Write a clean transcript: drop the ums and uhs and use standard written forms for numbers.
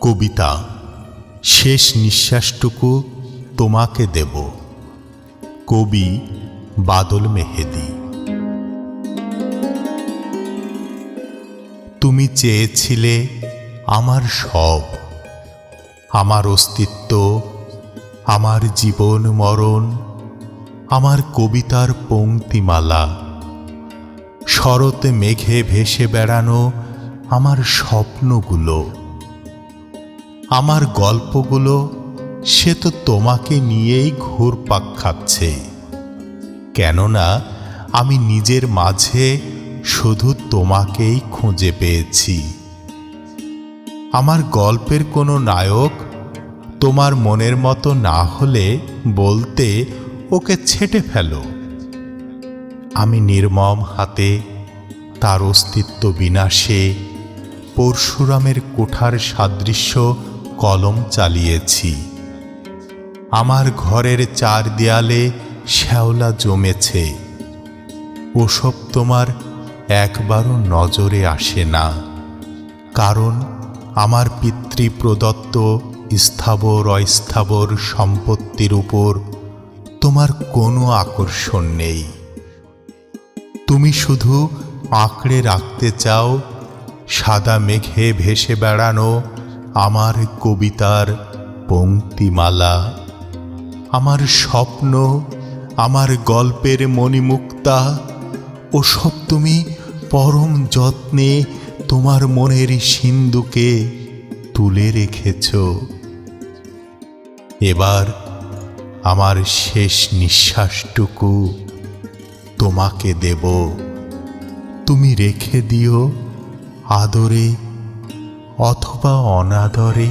কবিতা শেষ নিঃশ্বাসটুকু তোমাকে দেব। কবি বাদল মেহেদি। তুমি চেয়েছিলে আমার সব, আমার অস্তিত্ব, আমার জীবন মরণ, আমার কবিতার পংক্তিমালা, শরতে মেঘে ভেসে বেড়ানো আমার স্বপ্নগুলো, আমার গল্পগুলো। সে তো তোমাকে নিয়েই ঘুরপাক খাচ্ছে, কেননা আমি নিজের মাঝে শুধু তোমাকেই খুঁজে পেয়েছি। আমার গল্পের কোনো নায়ক তোমার মনের মতো না হলে বলতে ওকে ছেঁটে ফেলো। আমি নির্মম হাতে তার অস্তিত্ব বিনাশে পরশুরামের কোঠার সাদৃশ্য কলম চালিয়েছি। আমার ঘরের চার দেয়ালে শ্যাওলা জমেছে, ওসব তোমার একবারও নজরে আসে না, কারণ আমার পিতৃপ্রদত্ত স্থাবর অস্থাবর সম্পত্তির উপর তোমার কোনো আকর্ষণ নেই। তুমি শুধু আঁকড়ে রাখতে চাও সাদা মেঘে ভেসে বেড়ানো আমার কবিতার পংক্তিমালা, আমার স্বপ্ন, আমার গল্পের মণিমুক্তা। ওসব তুমি পরম যত্নে তোমার মনের সিন্ধুকে তুলে রেখেছ। এবার আমার শেষ নিঃশ্বাসটুকু তোমাকে দেব। তুমি রেখে দিও আদরে অথবা অনাদরে।